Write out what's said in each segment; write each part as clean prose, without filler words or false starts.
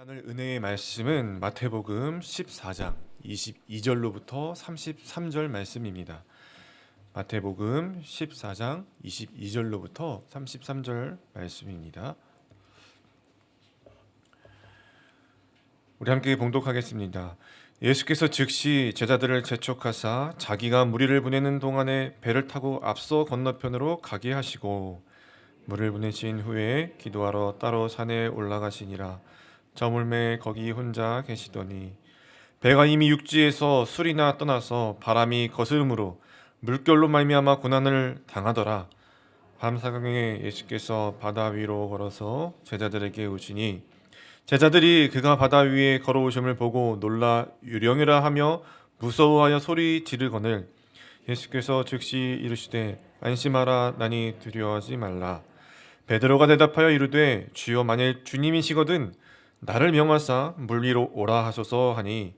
나눌 은혜의 말씀은 마태복음 14장 22절로부터 33절 말씀입니다. 마태복음 14장 22절로부터 33절 말씀입니다. 우리 함께 봉독하겠습니다. 예수께서 즉시 제자들을 재촉하사 자기가 무리를 보내는 동안에 배를 타고 앞서 건너편으로 가게 하시고 물을 보내신 후에 기도하러 따로 산에 올라가시니라. 저물매 거기 혼자 계시더니 배가 이미 육지에서 술이나 떠나서 바람이 거스름으로 물결로 말미암아 고난을 당하더라. 밤사경에 예수께서 바다 위로 걸어서 제자들에게 오시니 제자들이 그가 바다 위에 걸어오심을 보고 놀라 유령이라 하며 무서워하여 소리 지르거늘 예수께서 즉시 이르시되 안심하라 나니 두려워하지 말라. 베드로가 대답하여 이르되 주여 만일 주님이시거든 나를 명하사 물 위로 오라 하소서 하니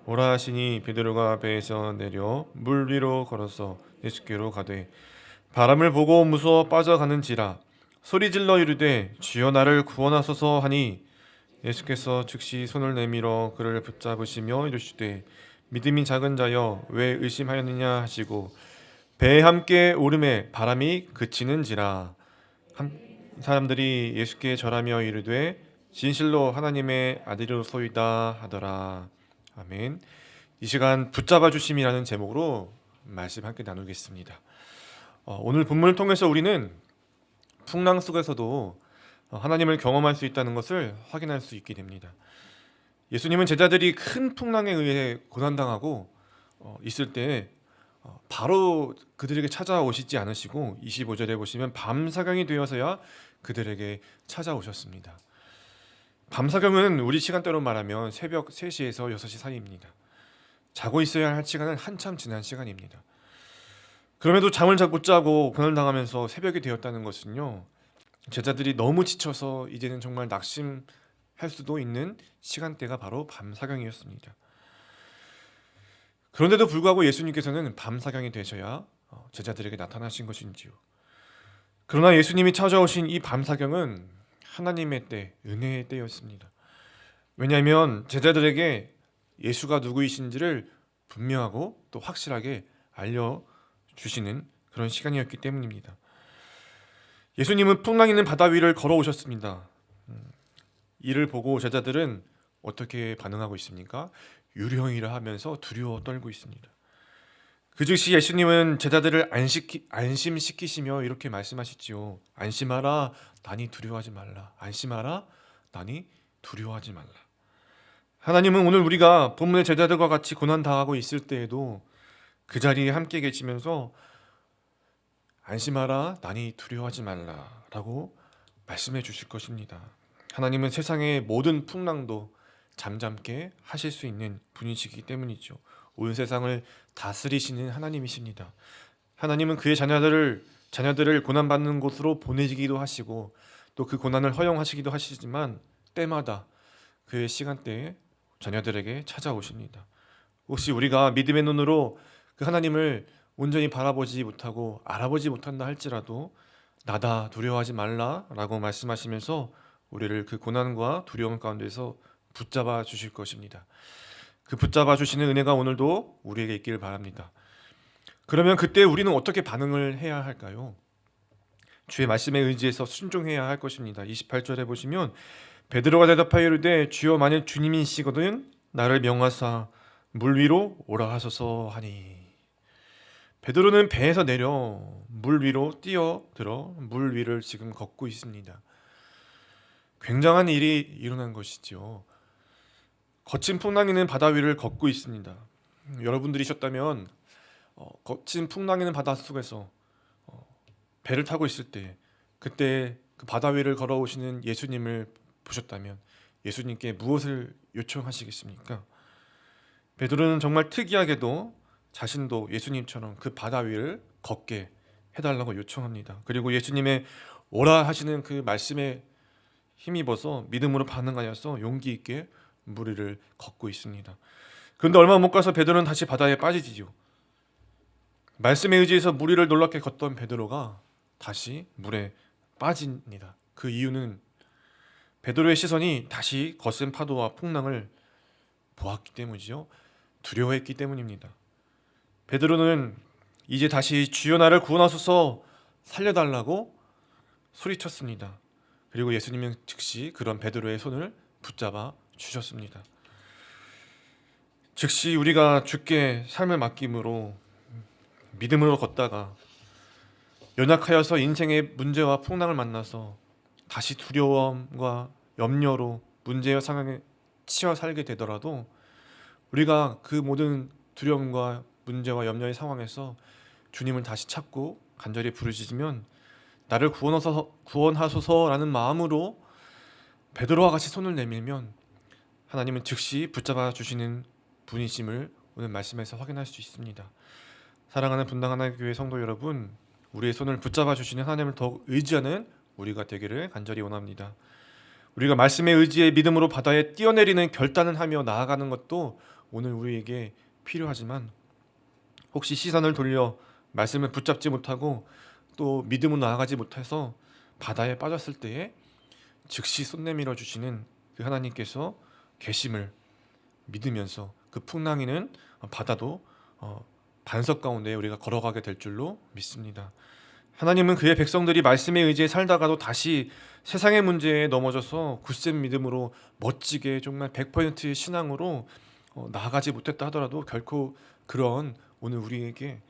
오라 하시니 베드로가 배에서 내려 물 위로 걸어서 예수께로 가되 바람을 보고 무서워 빠져가는지라 소리질러 이르되 주여 나를 구원하소서 하니 예수께서 즉시 손을 내밀어 그를 붙잡으시며 이르시되 믿음이 작은 자여 왜 의심하였느냐 하시고 배에 함께 오름에 바람이 그치는지라. 사람들이 예수께 절하며 이르되 진실로 하나님의 아들이로소이다 하더라. 아멘. 이 시간 붙잡아 주심이라는 제목으로 말씀 함께 나누겠습니다. 오늘 본문을 통해서 우리는 풍랑 속에서도 하나님을 경험할 수 있다는 것을 확인할 수 있게 됩니다. 예수님은 제자들이 큰 풍랑에 의해 고난당하고 있을 때 바로 그들에게 찾아오시지 않으시고 25절에 보시면 밤사경이 되어서야 그들에게 찾아오셨습니다. 밤사경은 우리 시간대로 말하면 새벽 3시에서 6시 사이입니다. 자고 있어야 할 시간은 한참 지난 시간입니다. 그럼에도 잠을 못 자고 고난당하면서 새벽이 되었다는 것은요, 제자들이 너무 지쳐서 이제는 정말 낙심할 수도 있는 시간대가 바로 밤사경이었습니다. 그런데도 불구하고 예수님께서는 밤사경이 되셔야 제자들에게 나타나신 것인지요. 그러나 예수님이 찾아오신 이 밤사경은 하나님의 때, 은혜의 때였습니다. 왜냐하면 제자들에게 예수가 누구이신지를 분명하고 또 확실하게 알려주시는 그런 시간이었기 때문입니다. 예수님은 풍랑 있는 바다 위를 걸어오셨습니다. 이를 보고 제자들은 어떻게 반응하고 있습니까? 유령이라 하면서 두려워 떨고 있습니다. 그 즉시 예수님은 제자들을 안심시키시며 이렇게 말씀하시지요. 안심하라, 나니 두려워하지 말라. 안심하라, 나니 두려워하지 말라. 하나님은 오늘 우리가 본문의 제자들과 같이 고난당하고 있을 때에도 그 자리에 함께 계시면서 안심하라, 나니 두려워하지 말라 라고 말씀해 주실 것입니다. 하나님은 세상의 모든 풍랑도 잠잠케 하실 수 있는 분이시기 때문이죠. 온 세상을 다스리시는 하나님이십니다. 하나님은 그의 자녀들을 고난받는 곳으로 보내기도 하시고 또 그 고난을 허용하시기도 하시지만 때마다 그의 시간대에 자녀들에게 찾아오십니다. 혹시 우리가 믿음의 눈으로 그 하나님을 온전히 바라보지 못하고 알아보지 못한다 할지라도 나다 두려워하지 말라 라고 말씀하시면서 우리를 그 고난과 두려움 가운데서 붙잡아 주실 것입니다. 그 붙잡아 주시는 은혜가 오늘도 우리에게 있기를 바랍니다. 그러면 그때 우리는 어떻게 반응을 해야 할까요? 주의 말씀에 의지해서 순종해야 할 것입니다. 28절에 보시면 베드로가 대답하여 이르되 주여 만일 주님이시거든 나를 명하사 물 위로 오라 하소서 하니. 베드로는 배에서 내려 물 위로 뛰어들어 물 위를 지금 걷고 있습니다. 굉장한 일이 일어난 것이죠. 거친 풍랑이 있는 바다 위를 걷고 있습니다. 여러분들이셨다면 거친 풍랑이 있는 바다 속에서 배를 타고 있을 때 그때 그 바다 위를 걸어오시는 예수님을 보셨다면 예수님께 무엇을 요청하시겠습니까? 베드로는 정말 특이하게도 자신도 예수님처럼 그 바다 위를 걷게 해달라고 요청합니다. 그리고 예수님의 오라 하시는 그 말씀에 힘입어서 믿음으로 반응하여서 용기 있게 물 위를 걷고 있습니다. 그런데 얼마 못 가서 베드로는 다시 바다에 빠지지요. 말씀에 의지해서 물 위를 놀랍게 걷던 베드로가 다시 물에 빠집니다. 그 이유는 베드로의 시선이 다시 거센 파도와 풍랑을 보았기 때문이죠. 두려워했기 때문입니다. 베드로는 이제 다시 주여 나를 구원하소서 살려달라고 소리쳤습니다. 그리고 예수님은 즉시 그런 베드로의 손을 붙잡아 주셨습니다. 즉시 우리가 주께 삶을 맡김으로 믿음으로 걷다가 연약하여서 인생의 문제와 풍랑을 만나서 다시 두려움과 염려로 문제와 상황에 치여 살게 되더라도 우리가 그 모든 두려움과 문제와 염려의 상황에서 주님을 다시 찾고 간절히 부르짖으면 나를 구원하소서라는 마음으로 베드로와 같이 손을 내밀면 하나님은 즉시 붙잡아 주시는 분이심을 오늘 말씀에서 확인할 수 있습니다. 사랑하는 분당 하나님 교회 성도 여러분, 우리의 손을 붙잡아 주시는 하나님을 더욱 의지하는 우리가 되기를 간절히 원합니다. 우리가 말씀의 의지에 믿음으로 바다에 뛰어내리는 결단을 하며 나아가는 것도 오늘 우리에게 필요하지만 혹시 시선을 돌려 말씀을 붙잡지 못하고 또 믿음으로 나아가지 못해서 바다에 빠졌을 때에 즉시 손 내밀어 주시는 그 하나님께서 계심을 믿으면서 그 풍랑이는 바다도 반석 가운데 우리가 걸어가게 될 줄로 믿습니다. 하나님은 그의 백성들이 말씀에 의지해 살다가도 다시 세상의 문제에 넘어져서 굳센 믿음으로 멋지게 정말 100%의 신앙으로 나아가지 못했다 하더라도 결코 그런 오늘 우리에게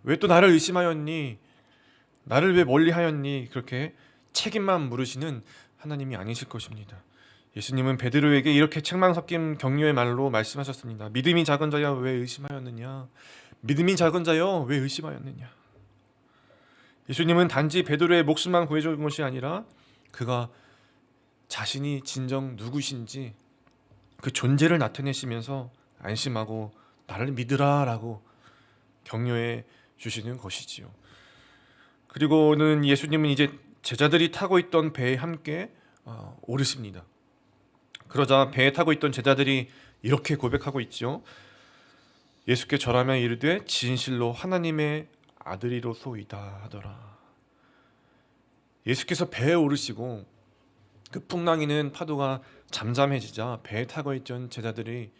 왜 또 나를 의심하였니? 나를 왜 멀리하였니? 그렇게 책임만 물으시는 하나님이 아니실 것입니다. 예수님은 베드로에게 이렇게 책망 섞인 격려의 말로 말씀하셨습니다. 믿음이 작은 자여 왜 의심하였느냐? 믿음이 작은 자여 왜 의심하였느냐? 예수님은 단지 베드로의 목숨만 구해준 것이 아니라 그가 자신이 진정 누구신지 그 존재를 나타내시면서 안심하고 나를 믿으라라고 격려해 주시는 것이지요. 그리고는 예수님은 이제 제자들이 타고 있던 배에 함께 오르십니다. 그러자 배에 타고 있던 제자들이 이렇게 고백하고 있죠. 예수께 절하며 이르되 진실로 하나님의 아들이로소이다 하더라. 예수께서 배에 오르시고 그 풍랑이는 파도가 잠잠해지자 배에 타고 있던 제자들이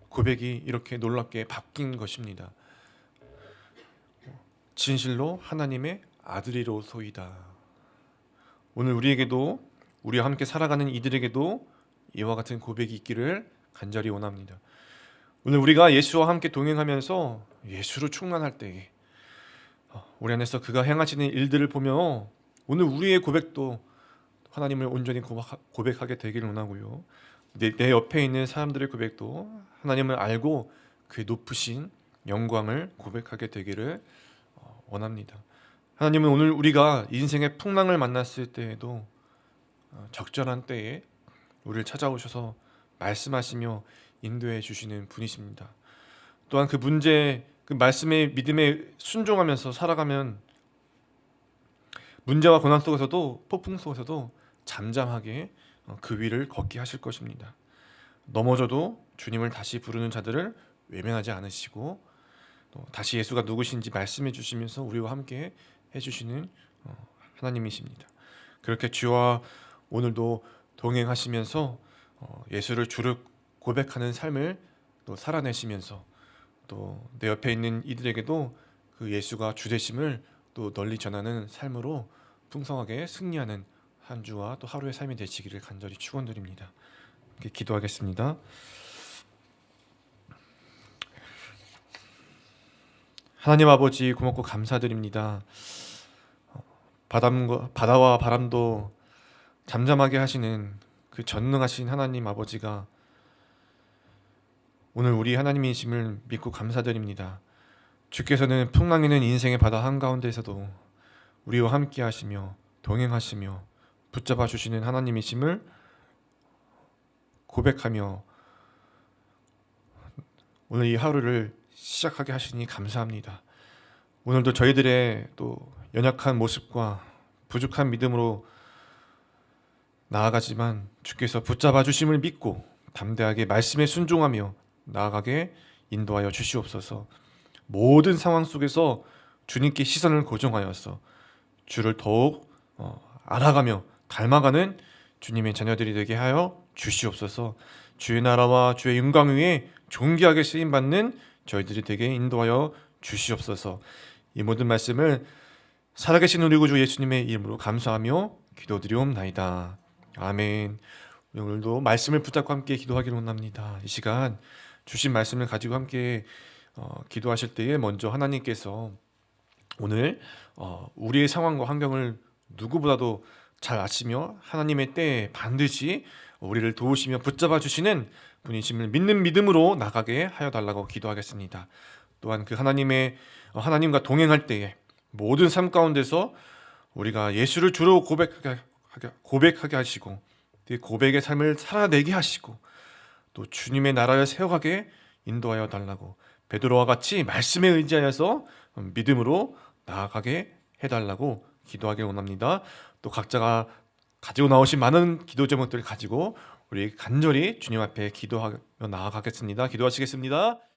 고백이 이렇게 놀랍게 바뀐 것입니다. 진실로 하나님의 아들이로소이다. 오늘 우리에게도 우리와 함께 살아가는 이들에게도 이와 같은 고백이 있기를 간절히 원합니다. 오늘 우리가 예수와 함께 동행하면서 예수로 충만할 때에 우리 안에서 그가 행하시는 일들을 보며 오늘 우리의 고백도 하나님을 온전히 고백하게 되기를 원하고요. 내 옆에 있는 사람들의 고백도 하나님을 알고 그의 높으신 영광을 고백하게 되기를 원합니다. 하나님은 오늘 우리가 인생의 풍랑을 만났을 때에도 적절한 때에 우리를 찾아오셔서 말씀하시며 인도해 주시는 분이십니다. 또한 그 문제, 그 말씀의 믿음에 순종하면서 살아가면 문제와 고난 속에서도 폭풍 속에서도 잠잠하게 그 위를 걷게 하실 것입니다. 넘어져도 주님을 다시 부르는 자들을 외면하지 않으시고 또 다시 예수가 누구신지 말씀해 주시면서 우리와 함께 해주시는 하나님이십니다. 그렇게 주와 오늘도 동행하시면서 예수를 주를 고백하는 삶을 또 살아내시면서 또 내 옆에 있는 이들에게도 그 예수가 주 되심을 또 널리 전하는 삶으로 풍성하게 승리하는 한 주와 또 하루의 삶이 되시기를 간절히 축원드립니다. 이렇게 기도하겠습니다. 하나님 아버지 고맙고 감사드립니다. 바다와 바람도 잠잠하게 하시는 그 전능하신 하나님 아버지가 오늘 우리 하나님이심을 믿고 감사드립니다. 주께서는 풍랑이는 인생의 바다 한가운데에서도 우리와 함께 하시며 동행하시며 붙잡아 주시는 하나님이심을 고백하며 오늘 이 하루를 시작하게 하시니 감사합니다. 오늘도 저희들의 또 연약한 모습과 부족한 믿음으로 나아가지만 주께서 붙잡아 주심을 믿고 담대하게 말씀에 순종하며 나아가게 인도하여 주시옵소서. 모든 상황 속에서 주님께 시선을 고정하여서 주를 더욱 알아가며 닮아가는 주님의 자녀들이 되게 하여 주시옵소서. 주의 나라와 주의 영광 위에 존귀하게 쓰임 받는 저희들이 되게 인도하여 주시옵소서. 이 모든 말씀을 살아계신 우리 구주 예수님의 이름으로 감사하며 기도드리옵나이다. 아멘. 오늘도 말씀을 붙잡고 함께 기도하기를 원합니다. 이 시간 주신 말씀을 가지고 함께 기도하실 때에 먼저 하나님께서 오늘 우리의 상황과 환경을 누구보다도 잘 아시며 하나님의 때에 반드시 우리를 도우시며 붙잡아 주시는 분이심을 믿는 믿음으로 나가게 하여 달라고 기도하겠습니다. 또한 그 하나님과 동행할 때에 모든 삶 가운데서 우리가 예수를 주로 고백하게 하시고 그 고백의 삶을 살아내게 하시고 또 주님의 나라를 세워가게 인도하여 달라고 베드로와 같이 말씀에 의지하여서 믿음으로 나아가게 해달라고 기도하길 원합니다. 또 각자가 가지고 나오신 많은 기도 제목들을 가지고 우리 간절히 주님 앞에 기도하며 나아가겠습니다. 기도하시겠습니다.